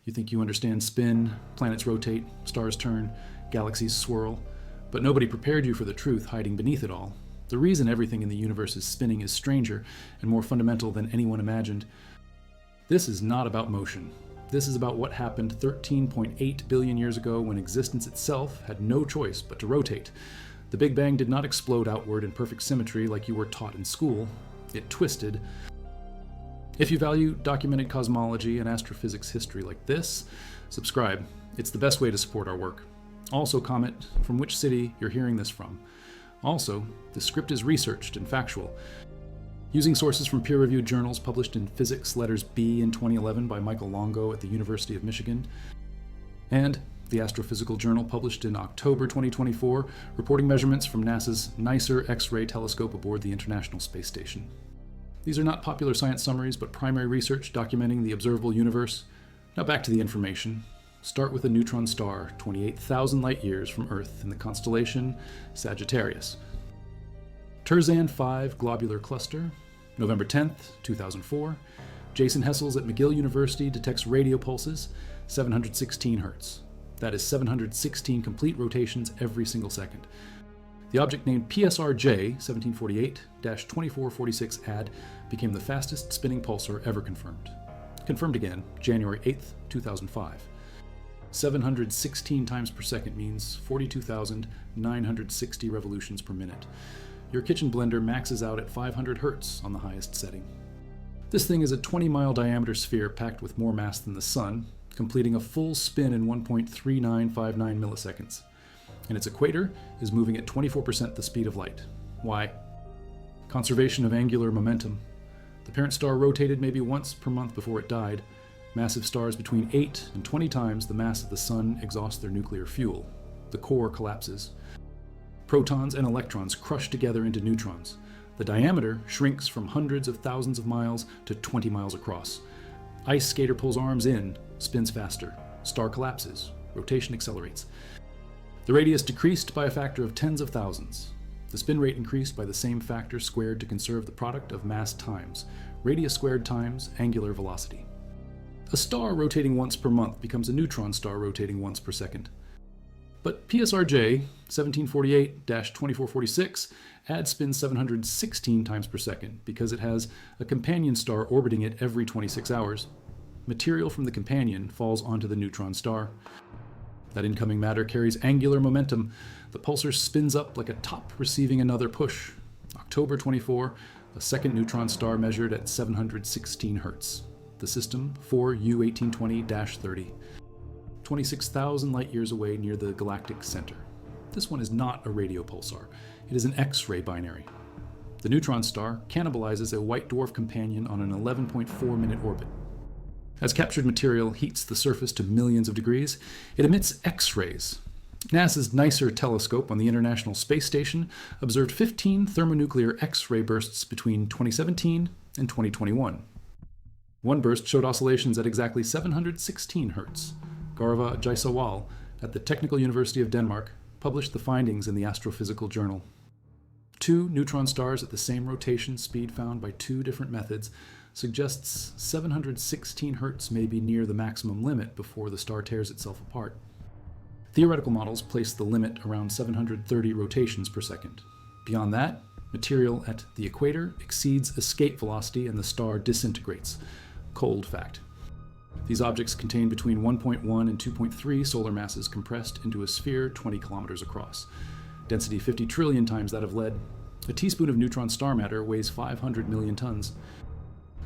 You think you understand spin, planets rotate, stars turn, galaxies swirl, but nobody prepared you for the truth hiding beneath it all. The reason everything in the universe is spinning is stranger and more fundamental than anyone imagined. This is not about motion. This is about what happened 13.8 billion years ago when existence itself had no choice but to rotate. The Big Bang did not explode outward in perfect symmetry like you were taught in school. It twisted. If you value documented cosmology and astrophysics history like this, subscribe. It's the best way to support our work. Also comment from which city you're hearing this from. Also, the script is researched and factual, using sources from peer-reviewed journals published in Physics Letters B in 2011 by Michael Longo at the University of Michigan, and the Astrophysical Journal published in October 2024, reporting measurements from NASA's NICER X-ray telescope aboard the International Space Station. These are not popular science summaries, but primary research documenting the observable universe. Now back to the information. Start with a neutron star 28,000 light-years from Earth in the constellation Sagittarius. Terzan 5 globular cluster, November 10th, 2004. Jason Hessels at McGill University detects radio pulses, 716 Hertz. That is 716 complete rotations every single second. The object named PSRJ 1748-2446 AD became the fastest spinning pulsar ever confirmed. Confirmed again, January 8th, 2005. 716 times per second means 42,960 revolutions per minute. Your kitchen blender maxes out at 500 Hertz on the highest setting. This thing is a 20-mile diameter sphere packed with more mass than the Sun, completing a full spin in 1.3959 milliseconds. And its equator is moving at 24% the speed of light. Why? Conservation of angular momentum. The parent star rotated maybe once per month before it died. Massive stars between 8 and 20 times the mass of the Sun exhaust their nuclear fuel. The core collapses. Protons and electrons crush together into neutrons. The diameter shrinks from hundreds of thousands of miles to 20 miles across. Ice skater pulls arms in, spins faster. Star collapses. Rotation accelerates. The radius decreased by a factor of tens of thousands. The spin rate increased by the same factor squared to conserve the product of mass times radius squared times angular velocity. A star rotating once per month becomes a neutron star rotating once per second. But PSRJ 1748-2446 adds spin 716 times per second because it has a companion star orbiting it every 26 hours. Material from the companion falls onto the neutron star. That incoming matter carries angular momentum. The pulsar spins up like a top receiving another push. October 24, a second neutron star measured at 716 Hertz. The system 4U1820-30. 26,000 light-years away near the galactic center. This one is not a radio pulsar. It is an X-ray binary. The neutron star cannibalizes a white dwarf companion on an 11.4-minute orbit. As captured material heats the surface to millions of degrees, it emits X-rays. NASA's NICER telescope on the International Space Station observed 15 thermonuclear X-ray bursts between 2017 and 2021. One burst showed oscillations at exactly 716 Hertz. Gaurav Jaiswal at the Technical University of Denmark published the findings in the Astrophysical Journal. Two neutron stars at the same rotation speed found by two different methods suggests 716 Hertz may be near the maximum limit before the star tears itself apart. Theoretical models place the limit around 730 rotations per second. Beyond that, material at the equator exceeds escape velocity and the star disintegrates. Cold fact. These objects contain between 1.1 and 2.3 solar masses compressed into a sphere 20 kilometers across. Density 50 trillion times that of lead. A teaspoon of neutron star matter weighs 500 million tons.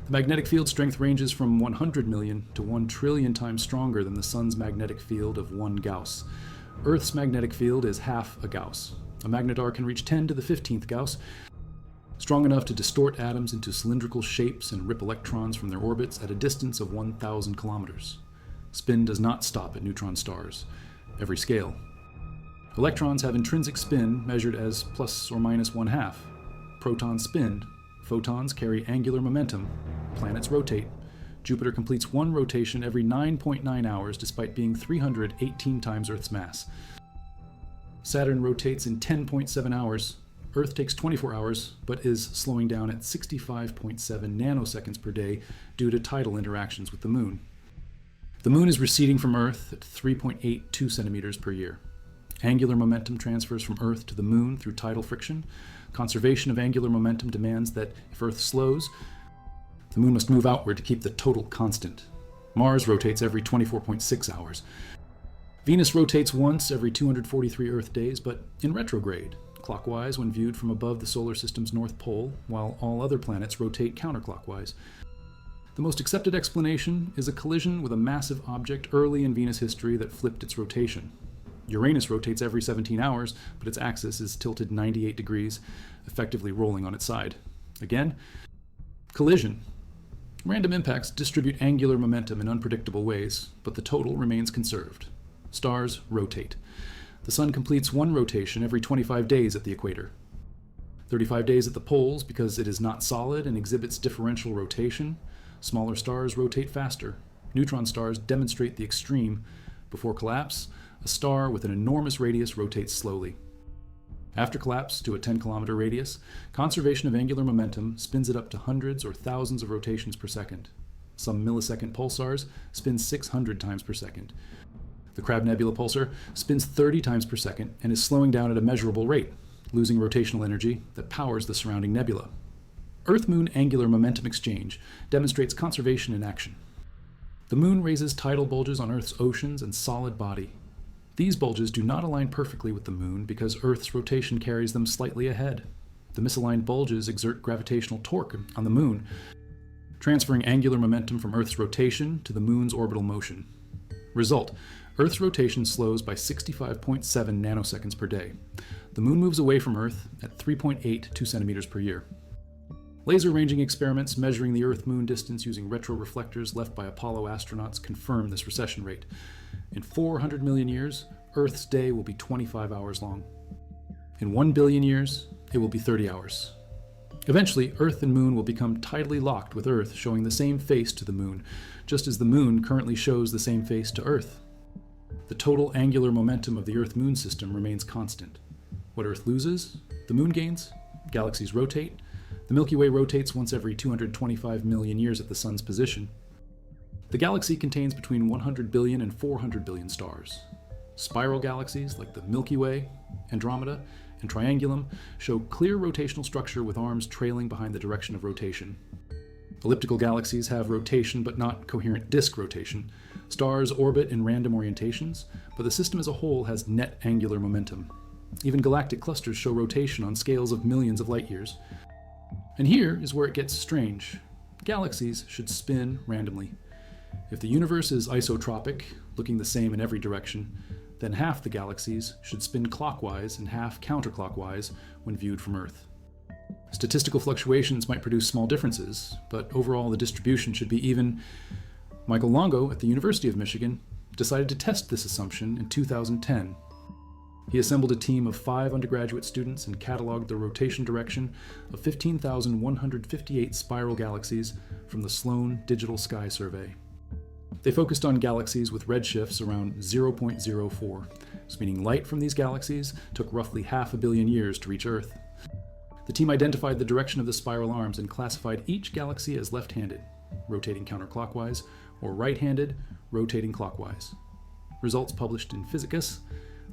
The magnetic field strength ranges from 100 million to 1 trillion times stronger than the Sun's magnetic field of 1 Gauss. Earth's magnetic field is half a Gauss. A magnetar can reach 10 to the 15th Gauss, strong enough to distort atoms into cylindrical shapes and rip electrons from their orbits at a distance of 1,000 kilometers. Spin does not stop at neutron stars. Every scale. Electrons have intrinsic spin measured as plus or minus 1/2. Protons spin. Photons carry angular momentum. Planets rotate. Jupiter completes one rotation every 9.9 hours despite being 318 times Earth's mass. Saturn rotates in 10.7 hours. Earth takes 24 hours, but is slowing down at 65.7 nanoseconds per day due to tidal interactions with the Moon. The moon is receding from Earth at 3.82 centimeters per year. Angular momentum transfers from Earth to the moon through tidal friction. Conservation of angular momentum demands that if Earth slows, the moon must move outward to keep the total constant. Mars rotates every 24.6 hours. Venus rotates once every 243 Earth days, but in retrograde, clockwise when viewed from above the solar system's north pole, while all other planets rotate counterclockwise. The most accepted explanation is a collision with a massive object early in Venus history that flipped its rotation. Uranus rotates every 17 hours, but its axis is tilted 98 degrees, effectively rolling on its side. Again, collision. Random impacts distribute angular momentum in unpredictable ways, but the total remains conserved. Stars rotate. The Sun completes one rotation every 25 days at the equator. 35 days at the poles because it is not solid and exhibits differential rotation. Smaller stars rotate faster. Neutron stars demonstrate the extreme. Before collapse, a star with an enormous radius rotates slowly. After collapse to a 10-kilometer radius, conservation of angular momentum spins it up to hundreds or thousands of rotations per second. Some millisecond pulsars spin 600 times per second. The Crab Nebula pulsar spins 30 times per second and is slowing down at a measurable rate, losing rotational energy that powers the surrounding nebula. Earth-Moon angular momentum exchange demonstrates conservation in action. The Moon raises tidal bulges on Earth's oceans and solid body. These bulges do not align perfectly with the Moon because Earth's rotation carries them slightly ahead. The misaligned bulges exert gravitational torque on the Moon, transferring angular momentum from Earth's rotation to the Moon's orbital motion. Result: Earth's rotation slows by 65.7 nanoseconds per day. The Moon moves away from Earth at 3.82 centimeters per year. Laser ranging experiments measuring the Earth-Moon distance using retroreflectors left by Apollo astronauts confirm this recession rate. In 400 million years, Earth's day will be 25 hours long. In 1 billion years, it will be 30 hours. Eventually, Earth and Moon will become tidally locked with Earth showing the same face to the Moon, just as the Moon currently shows the same face to Earth. The total angular momentum of the Earth-Moon system remains constant. What Earth loses, the Moon gains. Galaxies rotate. The Milky Way rotates once every 225 million years at the Sun's position. The galaxy contains between 100 billion and 400 billion stars. Spiral galaxies like the Milky Way, Andromeda, and Triangulum show clear rotational structure with arms trailing behind the direction of rotation. Elliptical galaxies have rotation but not coherent disk rotation. Stars orbit in random orientations, but the system as a whole has net angular momentum. Even galactic clusters show rotation on scales of millions of light years. And here is where it gets strange. Galaxies should spin randomly. If the universe is isotropic, looking the same in every direction, then half the galaxies should spin clockwise and half counterclockwise when viewed from Earth. Statistical fluctuations might produce small differences, but overall the distribution should be even. Michael Longo at the University of Michigan decided to test this assumption in 2010. He assembled a team of 5 undergraduate students and cataloged the rotation direction of 15,158 spiral galaxies from the Sloan Digital Sky Survey. They focused on galaxies with redshifts around 0.04, meaning light from these galaxies took roughly 500 million years to reach Earth. The team identified the direction of the spiral arms and classified each galaxy as left-handed, rotating counterclockwise, or right-handed, rotating clockwise. Results published in Physicus,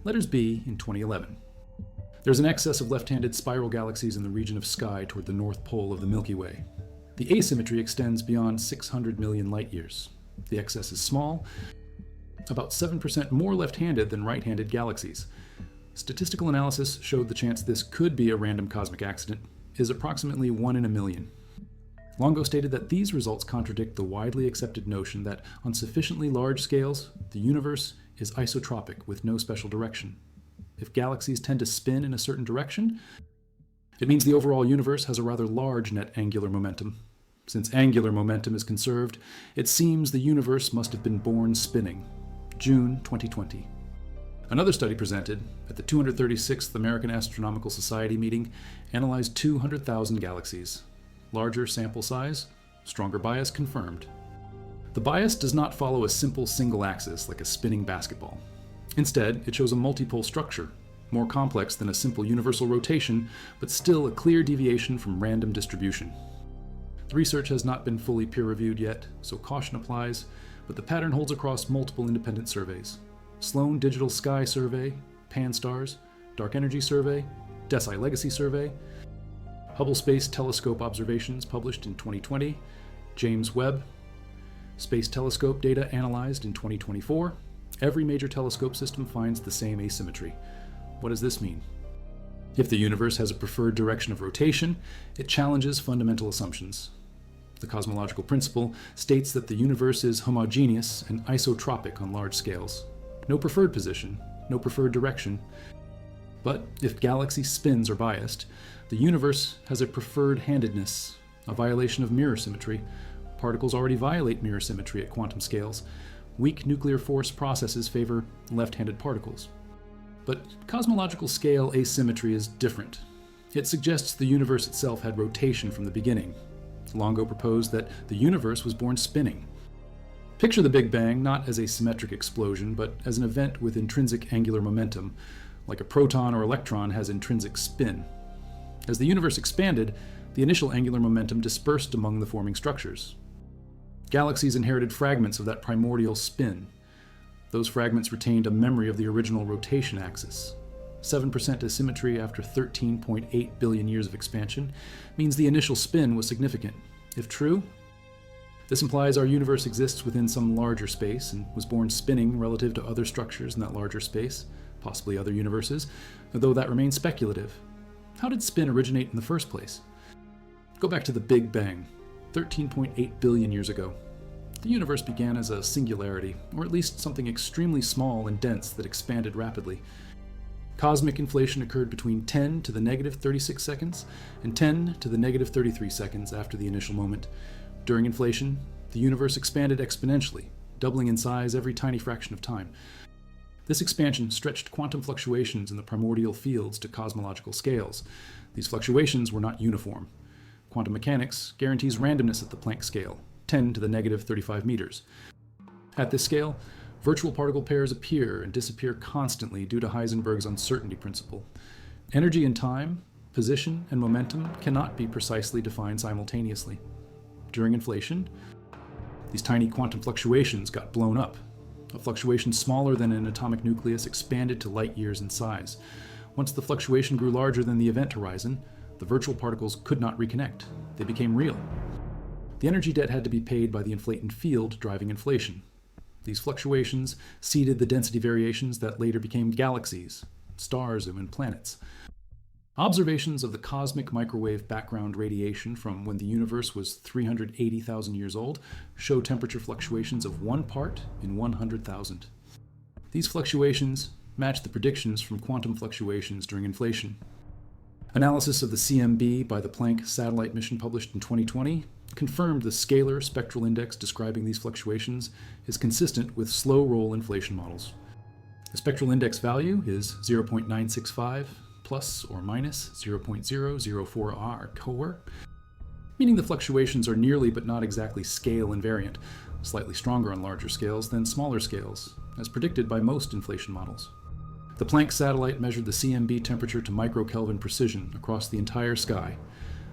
letters B in 2011. There's an excess of left-handed spiral galaxies in the region of sky toward the north pole of the Milky Way. The asymmetry extends beyond 600 million light-years. The excess is small, about 7% more left-handed than right-handed galaxies. Statistical analysis showed the chance this could be a random cosmic accident is approximately 1 in a million. Longo stated that these results contradict the widely accepted notion that on sufficiently large scales, the universe is isotropic with no special direction. If galaxies tend to spin in a certain direction, it means the overall universe has a rather large net angular momentum. Since angular momentum is conserved, it seems the universe must have been born spinning. June 2020. Another study presented at the 236th American Astronomical Society meeting analyzed 200,000 galaxies. Larger sample size, stronger bias confirmed. The bias does not follow a simple single axis like a spinning basketball. Instead, it shows a multipole structure, more complex than a simple universal rotation, but still a clear deviation from random distribution. The research has not been fully peer-reviewed yet, so caution applies, but the pattern holds across multiple independent surveys. Sloan Digital Sky Survey, Pan-STARRS, Dark Energy Survey, DESI Legacy Survey, Hubble Space Telescope observations published in 2020, James Webb, Space Telescope data analyzed in 2024. Every major telescope system finds the same asymmetry. What does this mean? If the universe has a preferred direction of rotation, it challenges fundamental assumptions. The cosmological principle states that the universe is homogeneous and isotropic on large scales. No preferred position, no preferred direction. But if galaxy spins are biased, the universe has a preferred handedness, a violation of mirror symmetry. Particles already violate mirror symmetry at quantum scales. Weak nuclear force processes favor left-handed particles. But cosmological scale asymmetry is different. It suggests the universe itself had rotation from the beginning. Longo proposed that the universe was born spinning. Picture the Big Bang not as a symmetric explosion, but as an event with intrinsic angular momentum, like a proton or electron has intrinsic spin. As the universe expanded, the initial angular momentum dispersed among the forming structures. Galaxies inherited fragments of that primordial spin. Those fragments retained a memory of the original rotation axis. 7% asymmetry after 13.8 billion years of expansion means the initial spin was significant. If true, this implies our universe exists within some larger space and was born spinning relative to other structures in that larger space, possibly other universes, though that remains speculative. How did spin originate in the first place? Go back to the Big Bang, 13.8 billion years ago. The universe began as a singularity, or at least something extremely small and dense that expanded rapidly. Cosmic inflation occurred between 10 to the negative 36 seconds and 10 to the negative 33 seconds after the initial moment. During inflation, the universe expanded exponentially, doubling in size every tiny fraction of time. This expansion stretched quantum fluctuations in the primordial fields to cosmological scales. These fluctuations were not uniform. Quantum mechanics guarantees randomness at the Planck scale, 10 to the negative 35 meters. At this scale, virtual particle pairs appear and disappear constantly due to Heisenberg's uncertainty principle. Energy and time, position and momentum cannot be precisely defined simultaneously. During inflation, these tiny quantum fluctuations got blown up. A fluctuation smaller than an atomic nucleus expanded to light years in size. Once the fluctuation grew larger than the event horizon, the virtual particles could not reconnect. They became real. The energy debt had to be paid by the inflatant field driving inflation. These fluctuations seeded the density variations that later became galaxies, stars, and planets. Observations of the cosmic microwave background radiation from when the universe was 380,000 years old show temperature fluctuations of 1 part in 100,000. These fluctuations match the predictions from quantum fluctuations during inflation. Analysis of the CMB by the Planck satellite mission published in 2020 confirmed the scalar spectral index describing these fluctuations is consistent with slow roll inflation models. The spectral index value is 0.965 plus or minus 0.004 R-core, meaning the fluctuations are nearly but not exactly scale invariant, slightly stronger on larger scales than smaller scales, as predicted by most inflation models. The Planck satellite measured the CMB temperature to microkelvin precision across the entire sky.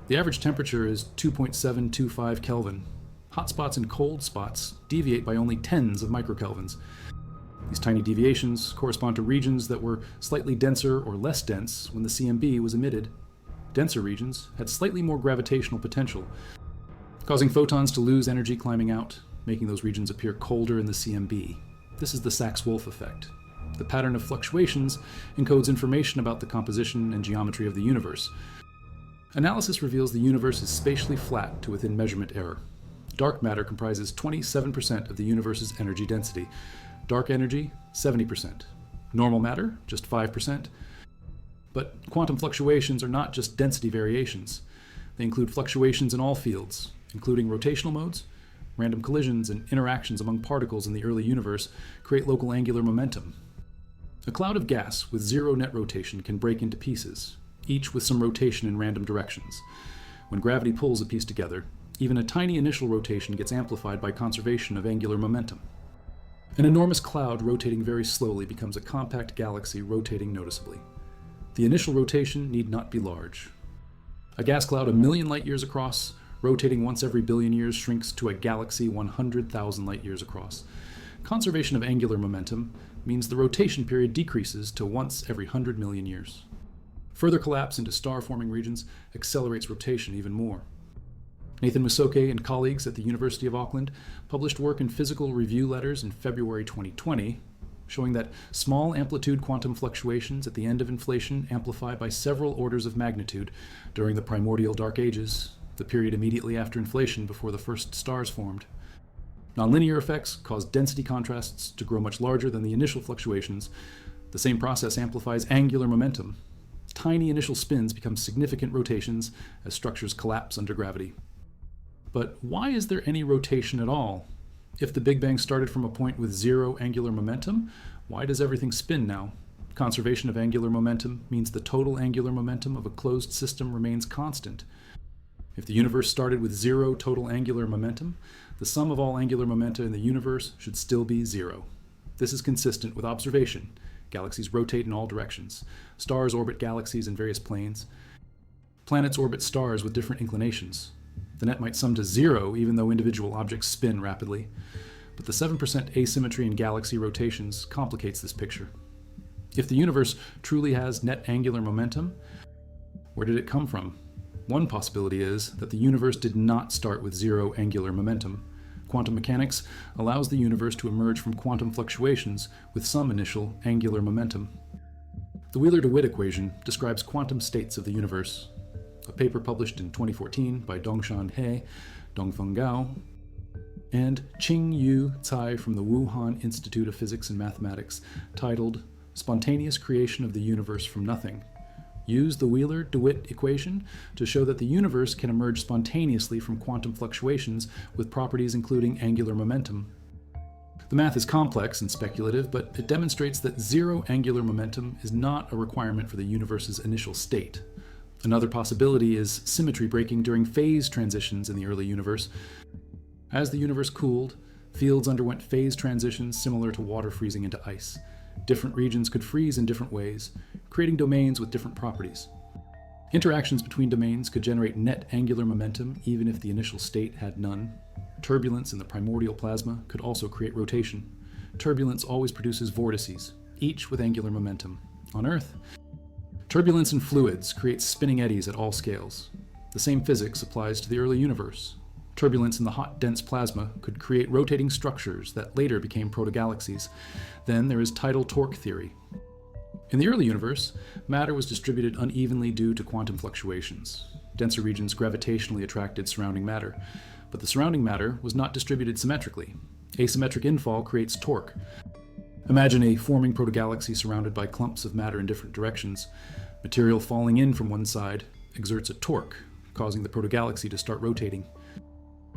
The average temperature is 2.725 Kelvin. Hot spots and cold spots deviate by only tens of microkelvins. These tiny deviations correspond to regions that were slightly denser or less dense when the CMB was emitted. Denser regions had slightly more gravitational potential, causing photons to lose energy climbing out, making those regions appear colder in the CMB. This is the Sachs-Wolf effect. The pattern of fluctuations encodes information about the composition and geometry of the universe. Analysis reveals the universe is spatially flat to within measurement error. Dark matter comprises 27% of the universe's energy density. Dark energy, 70%. Normal matter, just 5%. But quantum fluctuations are not just density variations. They include fluctuations in all fields, including rotational modes. Random collisions and interactions among particles in the early universe create local angular momentum. A cloud of gas with zero net rotation can break into pieces, each with some rotation in random directions. When gravity pulls a piece together, even a tiny initial rotation gets amplified by conservation of angular momentum. An enormous cloud rotating very slowly becomes a compact galaxy rotating noticeably. The initial rotation need not be large. A gas cloud a million light years across Rotating once every billion years shrinks to a galaxy 100,000 light years across. Conservation of angular momentum means the rotation period decreases to once every 100 million years. Further collapse into star-forming regions accelerates rotation even more. Nathan Musoke and colleagues at the University of Auckland published work in Physical Review Letters in February 2020, showing that small amplitude quantum fluctuations at the end of inflation amplify by several orders of magnitude during the primordial dark ages, the period immediately after inflation before the first stars formed. Nonlinear effects cause density contrasts to grow much larger than the initial fluctuations. The same process amplifies angular momentum. Tiny initial spins become significant rotations as structures collapse under gravity. But why is there any rotation at all? If the Big Bang started from a point with zero angular momentum, why does everything spin now? Conservation of angular momentum means the total angular momentum of a closed system remains constant. If the universe started with zero total angular momentum, the sum of all angular momenta in the universe should still be zero. This is consistent with observation. Galaxies rotate in all directions. Stars orbit galaxies in various planes. Planets orbit stars with different inclinations. The net might sum to zero even though individual objects spin rapidly. But the 7% asymmetry in galaxy rotations complicates this picture. If the universe truly has net angular momentum, where did it come from? One possibility is that the universe did not start with zero angular momentum. Quantum mechanics allows the universe to emerge from quantum fluctuations with some initial angular momentum. The Wheeler-DeWitt equation describes quantum states of the universe. A paper published in 2014 by Dongshan He, Dongfeng Gao, and Qing-Yu Cai from the Wuhan Institute of Physics and Mathematics, titled Spontaneous Creation of the Universe from Nothing, use the Wheeler-DeWitt equation to show that the universe can emerge spontaneously from quantum fluctuations with properties including angular momentum. The math is complex and speculative, but it demonstrates that zero angular momentum is not a requirement for the universe's initial state. Another possibility is symmetry breaking during phase transitions in the early universe. As the universe cooled, fields underwent phase transitions similar to water freezing into ice. Different regions could freeze in different ways, creating domains with different properties. Interactions between domains could generate net angular momentum even if the initial state had none. Turbulence in the primordial plasma could also create rotation. Turbulence always produces vortices, each with angular momentum. On Earth, turbulence in fluids creates spinning eddies at all scales. The same physics applies to the early universe. Turbulence in the hot, dense plasma could create rotating structures that later became protogalaxies. Then there is tidal torque theory. In the early universe, matter was distributed unevenly due to quantum fluctuations. Denser regions gravitationally attracted surrounding matter, but the surrounding matter was not distributed symmetrically. Asymmetric infall creates torque. Imagine a forming protogalaxy surrounded by clumps of matter in different directions. Material falling in from one side exerts a torque, causing the protogalaxy to start rotating.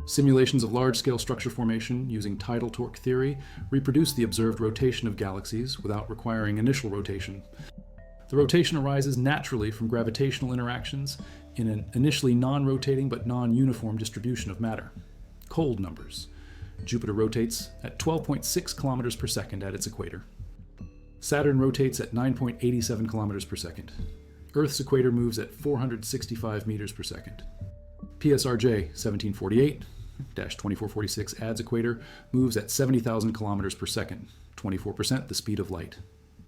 Simulations of large-scale structure formation using tidal torque theory reproduce the observed rotation of galaxies without requiring initial rotation. The rotation arises naturally from gravitational interactions in an initially non-rotating but non-uniform distribution of matter. Cold numbers. Jupiter rotates at 12.6 kilometers per second at its equator. Saturn rotates at 9.87 kilometers per second. Earth's equator moves at 465 meters per second. PSRJ 1748-2446 ADS equator moves at 70,000 kilometers per second, 24% the speed of light.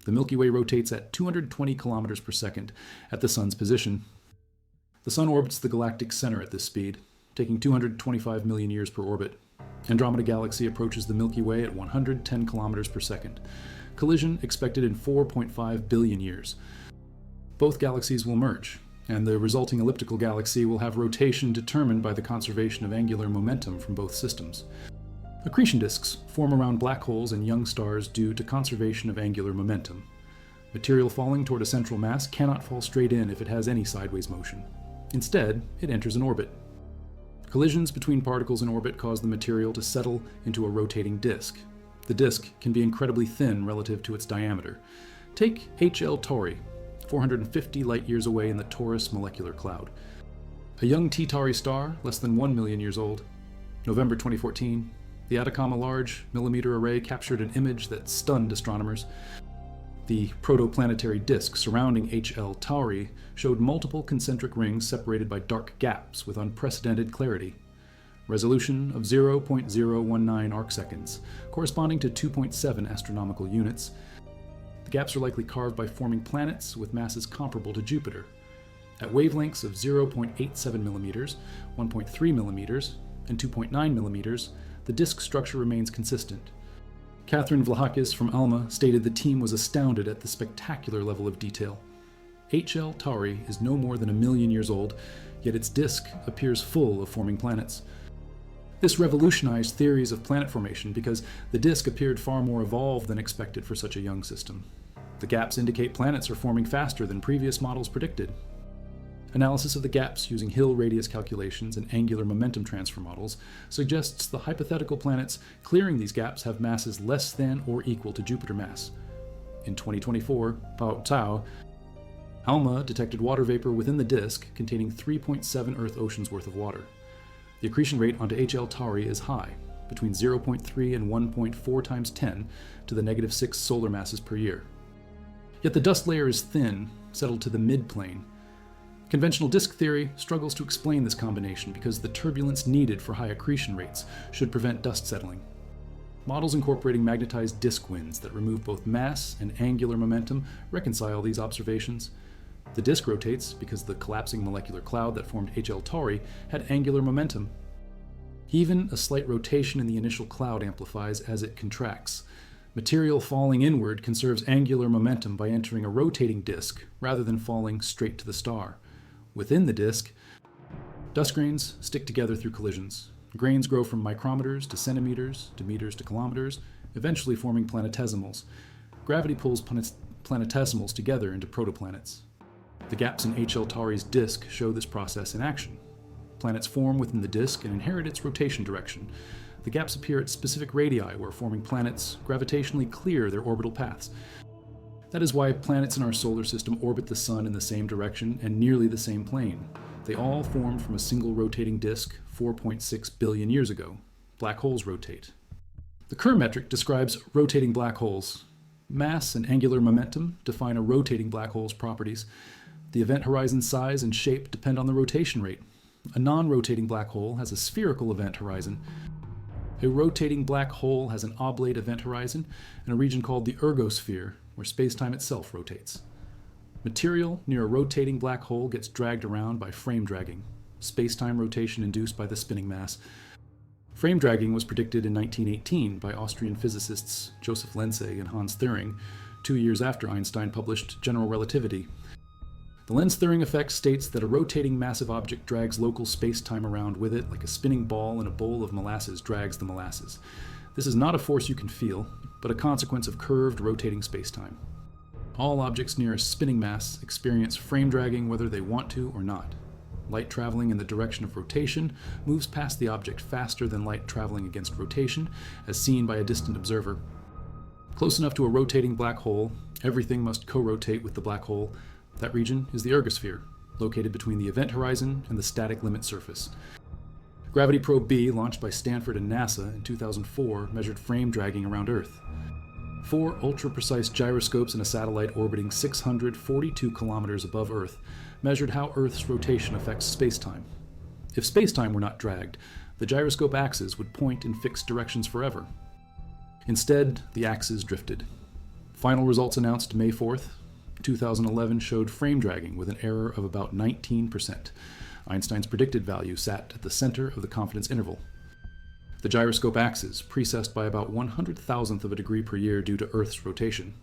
The Milky Way rotates at 220 kilometers per second at the Sun's position. The Sun orbits the galactic center at this speed, taking 225 million years per orbit. Andromeda Galaxy approaches the Milky Way at 110 kilometers per second. Collision expected in 4.5 billion years. Both galaxies will merge, and the resulting elliptical galaxy will have rotation determined by the conservation of angular momentum from both systems. Accretion disks form around black holes and young stars due to conservation of angular momentum. Material falling toward a central mass cannot fall straight in if it has any sideways motion. Instead, it enters an orbit. Collisions between particles in orbit cause the material to settle into a rotating disk. The disk can be incredibly thin relative to its diameter. Take HL Tauri, 450 light-years away in the Taurus molecular cloud. A young T Tauri star, less than 1 million years old. November 2014, the Atacama Large Millimeter Array captured an image that stunned astronomers. The protoplanetary disk surrounding H.L. Tauri showed multiple concentric rings separated by dark gaps with unprecedented clarity. Resolution of 0.019 arcseconds, corresponding to 2.7 astronomical units. The gaps are likely carved by forming planets with masses comparable to Jupiter. At wavelengths of 0.87 millimeters, 1.3 millimeters, and 2.9 millimeters, the disk structure remains consistent. Catherine Vlahakis from ALMA stated the team was astounded at the spectacular level of detail. H.L. Tauri is no more than 1 million years old, yet its disk appears full of forming planets. This revolutionized theories of planet formation because the disk appeared far more evolved than expected for such a young system. The gaps indicate planets are forming faster than previous models predicted. Analysis of the gaps using Hill radius calculations and angular momentum transfer models suggests the hypothetical planets clearing these gaps have masses less than or equal to Jupiter mass. In 2024, Pao Tao, ALMA detected water vapor within the disk containing 3.7 Earth oceans worth of water. The accretion rate onto H.L. Tauri is high, between 0.3 and 1.4 times 10 to the -6 solar masses per year. Yet the dust layer is thin, settled to the mid-plane. Conventional disk theory struggles to explain this combination because the turbulence needed for high accretion rates should prevent dust settling. Models incorporating magnetized disk winds that remove both mass and angular momentum reconcile these observations. The disk rotates because the collapsing molecular cloud that formed H.L. Tauri had angular momentum. Even a slight rotation in the initial cloud amplifies as it contracts. Material falling inward conserves angular momentum by entering a rotating disk rather than falling straight to the star. Within the disk, dust grains stick together through collisions. Grains grow from micrometers to centimeters to meters to kilometers, eventually forming planetesimals. Gravity pulls planetesimals together into protoplanets. The gaps in H.L. Tauri's disk show this process in action. Planets form within the disk and inherit its rotation direction. The gaps appear at specific radii where forming planets gravitationally clear their orbital paths. That is why planets in our solar system orbit the Sun in the same direction and nearly the same plane. They all formed from a single rotating disk 4.6 billion years ago. Black holes rotate. The Kerr metric describes rotating black holes. Mass and angular momentum define a rotating black hole's properties. The event horizon size and shape depend on the rotation rate. A non-rotating black hole has a spherical event horizon. A rotating black hole has an oblate event horizon and a region called the ergosphere, where space-time itself rotates. Material near a rotating black hole gets dragged around by frame dragging, space-time rotation induced by the spinning mass. Frame dragging was predicted in 1918 by Austrian physicists Joseph Lense and Hans Thirring, 2 years after Einstein published General Relativity. The Lense-Thirring effect states that a rotating massive object drags local space-time around with it like a spinning ball in a bowl of molasses drags the molasses. This is not a force you can feel, but a consequence of curved, rotating space-time. All objects near a spinning mass experience frame dragging whether they want to or not. Light traveling in the direction of rotation moves past the object faster than light traveling against rotation, as seen by a distant observer. Close enough to a rotating black hole, everything must co-rotate with the black hole. That region is the ergosphere, located between the event horizon and the static limit surface. Gravity Probe B, launched by Stanford and NASA in 2004, measured frame dragging around Earth. 4 ultra-precise gyroscopes in a satellite orbiting 642 kilometers above Earth measured how Earth's rotation affects spacetime. If spacetime were not dragged, the gyroscope axes would point in fixed directions forever. Instead, the axes drifted. Final results announced May 4th, 2011 showed frame dragging with an error of about 19%. Einstein's predicted value sat at the center of the confidence interval. The gyroscope axis precessed by about 100,000th of a degree per year due to Earth's rotation.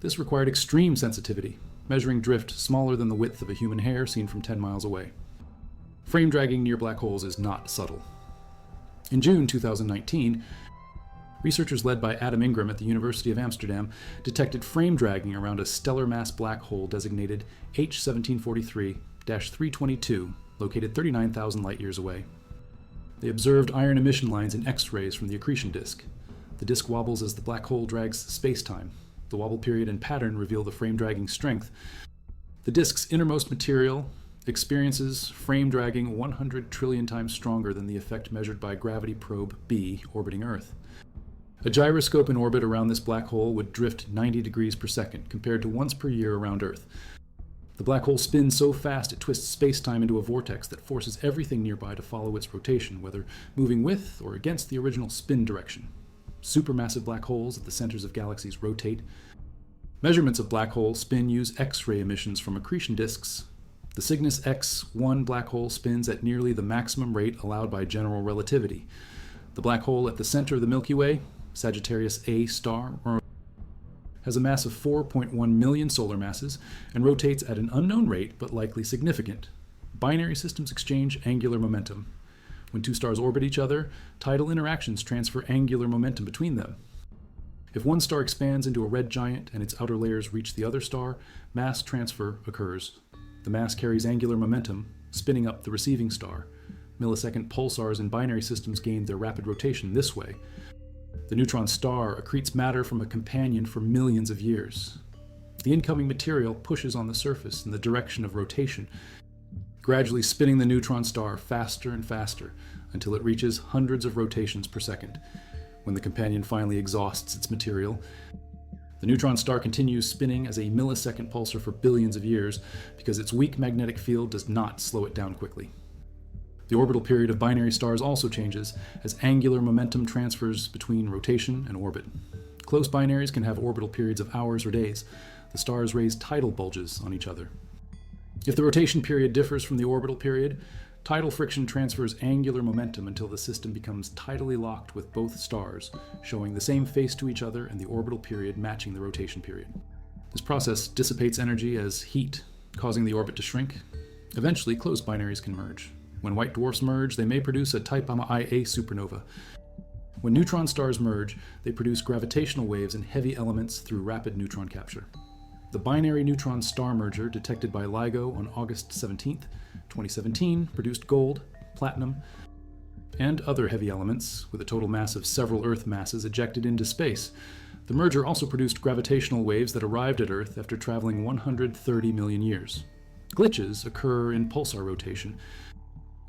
This required extreme sensitivity, measuring drift smaller than the width of a human hair seen from 10 miles away. Frame dragging near black holes is not subtle. In June 2019, researchers led by Adam Ingram at the University of Amsterdam detected frame dragging around a stellar mass black hole designated H1743-322, located 39,000 light-years away. They observed iron emission lines in X-rays from the accretion disk. The disk wobbles as the black hole drags space-time. The wobble period and pattern reveal the frame dragging strength. The disk's innermost material experiences frame dragging 100 trillion times stronger than the effect measured by Gravity Probe B orbiting Earth. A gyroscope in orbit around this black hole would drift 90 degrees per second, compared to once per year around Earth. The black hole spins so fast it twists space-time into a vortex that forces everything nearby to follow its rotation, whether moving with or against the original spin direction. Supermassive black holes at the centers of galaxies rotate. Measurements of black hole spin use X-ray emissions from accretion disks. The Cygnus X1 black hole spins at nearly the maximum rate allowed by general relativity. The black hole at the center of the Milky Way, Sagittarius A star, has a mass of 4.1 million solar masses and rotates at an unknown rate but likely significant. Binary systems exchange angular momentum. When two stars orbit each other, tidal interactions transfer angular momentum between them. If one star expands into a red giant and its outer layers reach the other star, mass transfer occurs. The mass carries angular momentum, spinning up the receiving star. Millisecond pulsars in binary systems gain their rapid rotation this way. The neutron star accretes matter from a companion for millions of years. The incoming material pushes on the surface in the direction of rotation, gradually spinning the neutron star faster and faster until it reaches hundreds of rotations per second. When the companion finally exhausts its material, the neutron star continues spinning as a millisecond pulsar for billions of years because its weak magnetic field does not slow it down quickly. The orbital period of binary stars also changes as angular momentum transfers between rotation and orbit. Close binaries can have orbital periods of hours or days. The stars raise tidal bulges on each other. If the rotation period differs from the orbital period, tidal friction transfers angular momentum until the system becomes tidally locked with both stars, showing the same face to each other and the orbital period matching the rotation period. This process dissipates energy as heat, causing the orbit to shrink. Eventually, close binaries can merge. When white dwarfs merge, they may produce a type Ia supernova. When neutron stars merge, they produce gravitational waves and heavy elements through rapid neutron capture. The binary neutron star merger detected by LIGO on August 17, 2017, produced gold, platinum, and other heavy elements with a total mass of several Earth masses ejected into space. The merger also produced gravitational waves that arrived at Earth after traveling 130 million years. Glitches occur in pulsar rotation.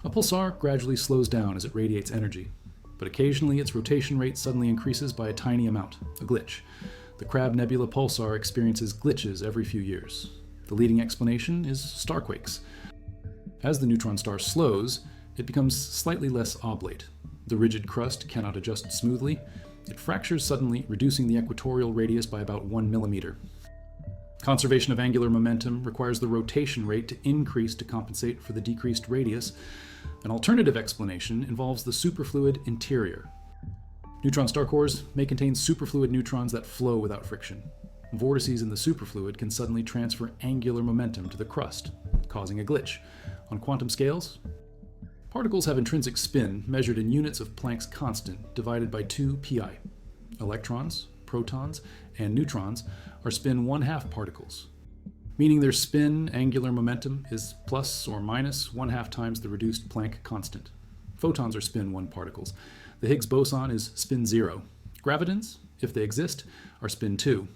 A pulsar gradually slows down as it radiates energy, but occasionally its rotation rate suddenly increases by a tiny amount, a glitch. The Crab Nebula pulsar experiences glitches every few years. The leading explanation is starquakes. As the neutron star slows, it becomes slightly less oblate. The rigid crust cannot adjust smoothly. It fractures suddenly, reducing the equatorial radius by about 1 millimeter. Conservation of angular momentum requires the rotation rate to increase to compensate for the decreased radius. An alternative explanation involves the superfluid interior. Neutron star cores may contain superfluid neutrons that flow without friction. Vortices in the superfluid can suddenly transfer angular momentum to the crust, causing a glitch. On quantum scales, particles have intrinsic spin measured in units of Planck's constant divided by 2 pi. Electrons, protons, and neutrons are spin 1/2 particles, meaning their spin angular momentum is plus or minus 1/2 times the reduced Planck constant. Photons are spin 1 particles. The Higgs boson is spin 0. Gravitons, if they exist, are spin 2.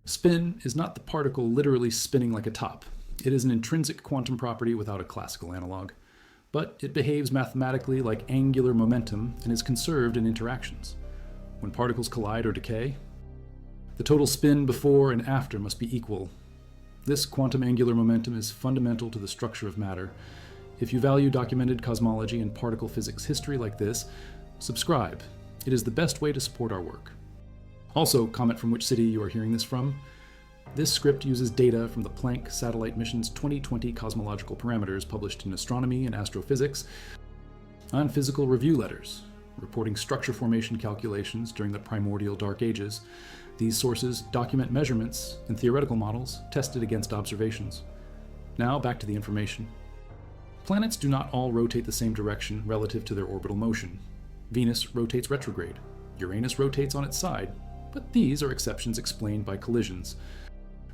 Spin is not the particle literally spinning like a top. It is an intrinsic quantum property without a classical analog. But it behaves mathematically like angular momentum and is conserved in interactions. When particles collide or decay, the total spin before and after must be equal. This quantum angular momentum is fundamental to the structure of matter. If you value documented cosmology and particle physics history like this, subscribe. It is the best way to support our work. Also, comment from which city you are hearing this from. This script uses data from the Planck Satellite Mission's 2020 cosmological parameters published in Astronomy and Astrophysics on physical review letters, reporting structure formation calculations during the primordial dark ages. These sources document measurements and theoretical models tested against observations. Now back to the information. Planets do not all rotate the same direction relative to their orbital motion. Venus rotates retrograde. Uranus rotates on its side, but these are exceptions explained by collisions.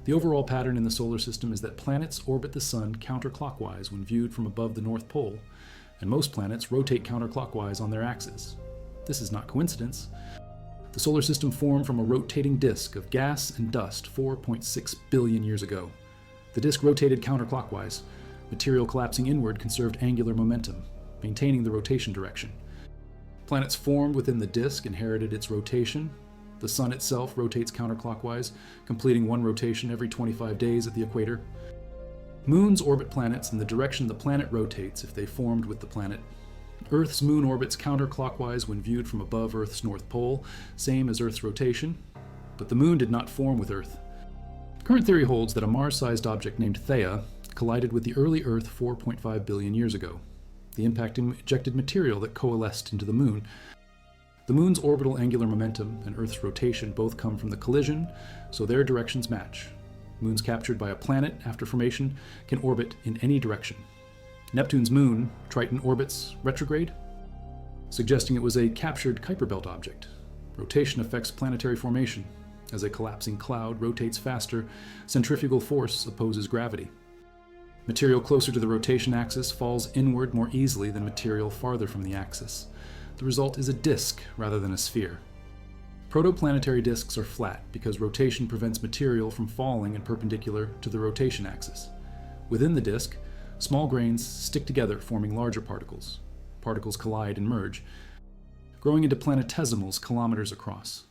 The overall pattern in the solar system is that planets orbit the Sun counterclockwise when viewed from above the North Pole, and most planets rotate counterclockwise on their axis. This is not coincidence. The solar system formed from a rotating disk of gas and dust 4.6 billion years ago. The disk rotated counterclockwise. Material collapsing inward conserved angular momentum, maintaining the rotation direction. Planets formed within the disk inherited its rotation. The Sun itself rotates counterclockwise, completing one rotation every 25 days at the equator. Moons orbit planets in the direction the planet rotates if they formed with the planet. Earth's moon orbits counterclockwise when viewed from above Earth's north pole, same as Earth's rotation, but the moon did not form with Earth. Current theory holds that a Mars-sized object named Theia collided with the early Earth 4.5 billion years ago. The impact ejected material that coalesced into the moon. The moon's orbital angular momentum and Earth's rotation both come from the collision, so their directions match. Moons captured by a planet after formation can orbit in any direction. Neptune's moon, Triton, orbits retrograde, suggesting it was a captured Kuiper Belt object. Rotation affects planetary formation. As a collapsing cloud rotates faster, centrifugal force opposes gravity. Material closer to the rotation axis falls inward more easily than material farther from the axis. The result is a disk rather than a sphere. Protoplanetary disks are flat because rotation prevents material from falling in perpendicular to the rotation axis. Within the disk, small grains stick together, forming larger particles. Particles collide and merge, growing into planetesimals kilometers across.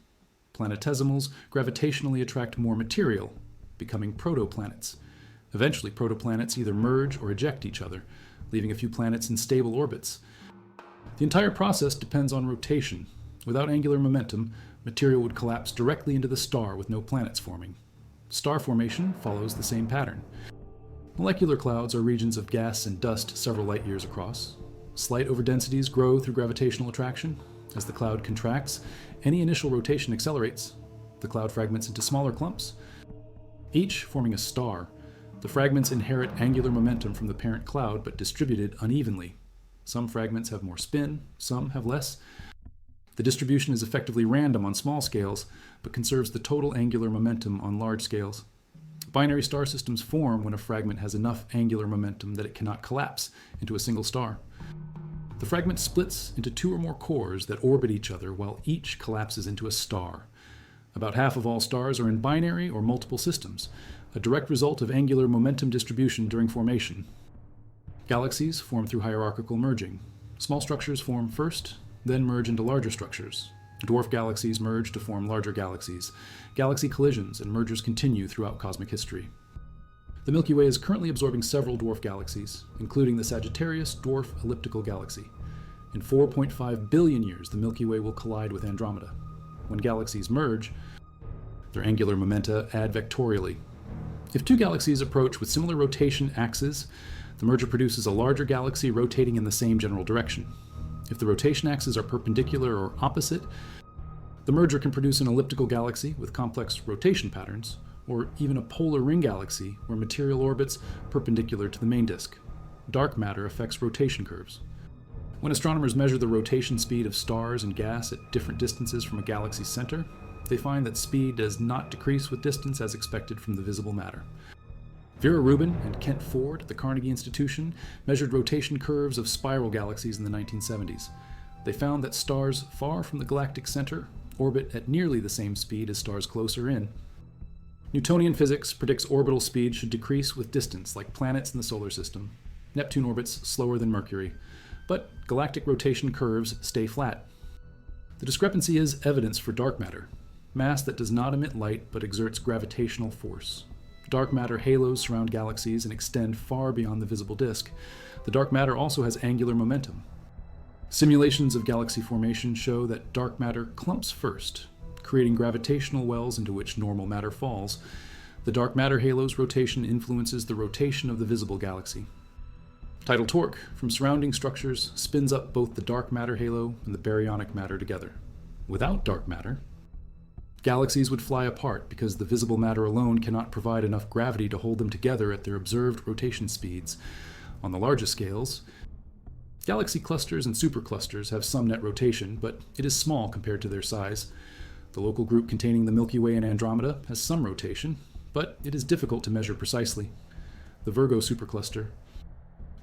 Planetesimals gravitationally attract more material, becoming protoplanets. Eventually, protoplanets either merge or eject each other, leaving a few planets in stable orbits. The entire process depends on rotation. Without angular momentum, material would collapse directly into the star with no planets forming. Star formation follows the same pattern. Molecular clouds are regions of gas and dust several light years across. Slight overdensities grow through gravitational attraction. As the cloud contracts, any initial rotation accelerates. The cloud fragments into smaller clumps, each forming a star. The fragments inherit angular momentum from the parent cloud, but distributed unevenly. Some fragments have more spin, some have less. The distribution is effectively random on small scales, but conserves the total angular momentum on large scales. Binary star systems form when a fragment has enough angular momentum that it cannot collapse into a single star. The fragment splits into two or more cores that orbit each other while each collapses into a star. About half of all stars are in binary or multiple systems, a direct result of angular momentum distribution during formation. Galaxies form through hierarchical merging. Small structures form first, then merge into larger structures. Dwarf galaxies merge to form larger galaxies. Galaxy collisions and mergers continue throughout cosmic history. The Milky Way is currently absorbing several dwarf galaxies, including the Sagittarius Dwarf Elliptical Galaxy. In 4.5 billion years, the Milky Way will collide with Andromeda. When galaxies merge, their angular momenta add vectorially. If two galaxies approach with similar rotation axes, the merger produces a larger galaxy rotating in the same general direction. If the rotation axes are perpendicular or opposite, the merger can produce an elliptical galaxy with complex rotation patterns, or even a polar ring galaxy where material orbits perpendicular to the main disk. Dark matter affects rotation curves. When astronomers measure the rotation speed of stars and gas at different distances from a galaxy's center, they find that speed does not decrease with distance as expected from the visible matter. Vera Rubin and Kent Ford at the Carnegie Institution measured rotation curves of spiral galaxies in the 1970s. They found that stars far from the galactic center orbit at nearly the same speed as stars closer in. Newtonian physics predicts orbital speed should decrease with distance, like planets in the solar system. Neptune orbits slower than Mercury, but galactic rotation curves stay flat. The discrepancy is evidence for dark matter, mass that does not emit light but exerts gravitational force. Dark matter halos surround galaxies and extend far beyond the visible disk. The dark matter also has angular momentum. Simulations of galaxy formation show that dark matter clumps first, creating gravitational wells into which normal matter falls. The dark matter halo's rotation influences the rotation of the visible galaxy. Tidal torque from surrounding structures spins up both the dark matter halo and the baryonic matter together. Without dark matter, galaxies would fly apart because the visible matter alone cannot provide enough gravity to hold them together at their observed rotation speeds. On the largest scales, galaxy clusters and superclusters have some net rotation, but it is small compared to their size. The local group containing the Milky Way and Andromeda has some rotation, but it is difficult to measure precisely. The Virgo supercluster,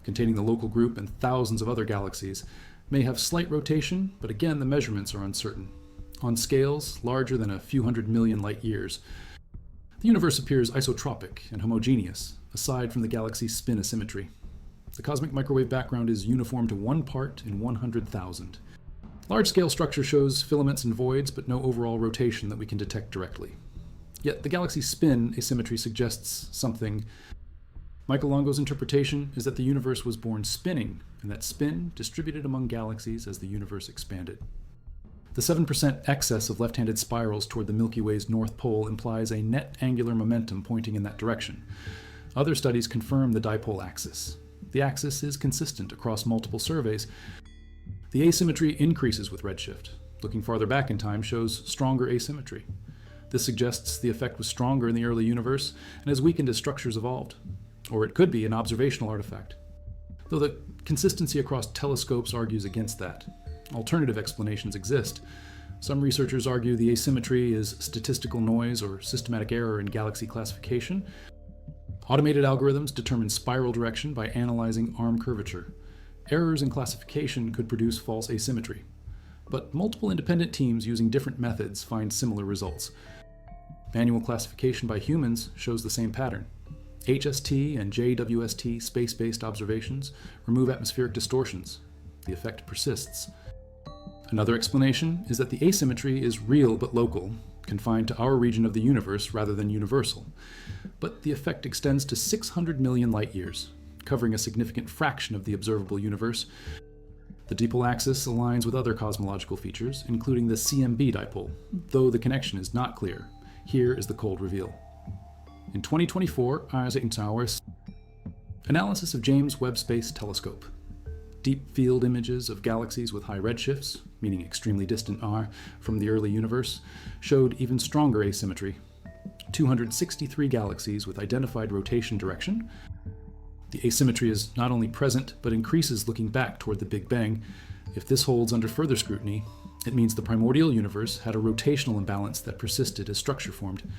containing the local group and thousands of other galaxies, may have slight rotation, but again the measurements are uncertain. On scales larger than a few 100 million light years, the universe appears isotropic and homogeneous, aside from the galaxy's spin asymmetry. The cosmic microwave background is uniform to 1 part in 100,000. Large-scale structure shows filaments and voids, but no overall rotation that we can detect directly. Yet the galaxy's spin asymmetry suggests something. Michael Longo's interpretation is that the universe was born spinning, and that spin distributed among galaxies as the universe expanded. The 7% excess of left-handed spirals toward the Milky Way's north pole implies a net angular momentum pointing in that direction. Other studies confirm the dipole axis. The axis is consistent across multiple surveys. The asymmetry increases with redshift. Looking farther back in time shows stronger asymmetry. This suggests the effect was stronger in the early universe and has weakened as structures evolved. Or it could be an observational artifact, though the consistency across telescopes argues against that. Alternative explanations exist. Some researchers argue the asymmetry is statistical noise or systematic error in galaxy classification. Automated algorithms determine spiral direction by analyzing arm curvature. Errors in classification could produce false asymmetry. But multiple independent teams using different methods find similar results. Manual classification by humans shows the same pattern. HST and JWST space-based observations remove atmospheric distortions. The effect persists. Another explanation is that the asymmetry is real but local, confined to our region of the universe rather than universal. But the effect extends to 600 million light-years, covering a significant fraction of the observable universe. The dipole axis aligns with other cosmological features, including the CMB dipole, though the connection is not clear. Here is the cold reveal. In 2024, Eisenhower's analysis of James Webb Space Telescope. Deep field images of galaxies with high redshifts, meaning extremely distant R, from the early universe, showed even stronger asymmetry. 263 galaxies with identified rotation direction. The asymmetry is not only present, but increases looking back toward the Big Bang. If this holds under further scrutiny, it means the primordial universe had a rotational imbalance that persisted as structure formed.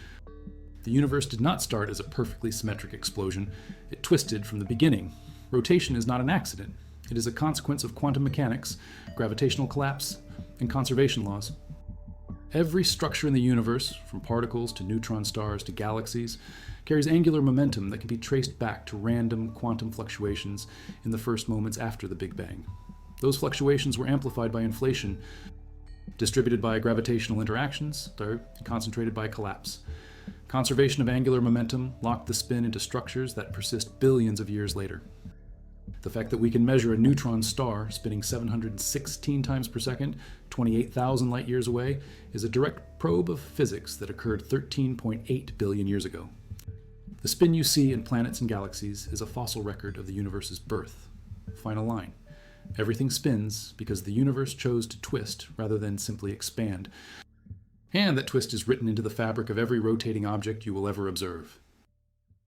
The universe did not start as a perfectly symmetric explosion. It twisted from the beginning. Rotation is not an accident. It is a consequence of quantum mechanics, gravitational collapse, and conservation laws. Every structure in the universe, from particles to neutron stars to galaxies, carries angular momentum that can be traced back to random quantum fluctuations in the first moments after the Big Bang. Those fluctuations were amplified by inflation, distributed by gravitational interactions, they're concentrated by collapse. Conservation of angular momentum locked the spin into structures that persist billions of years later. The fact that we can measure a neutron star spinning 716 times per second, 28,000 light years away, is a direct probe of physics that occurred 13.8 billion years ago. The spin you see in planets and galaxies is a fossil record of the universe's birth. Final line. Everything spins because the universe chose to twist rather than simply expand. And that twist is written into the fabric of every rotating object you will ever observe.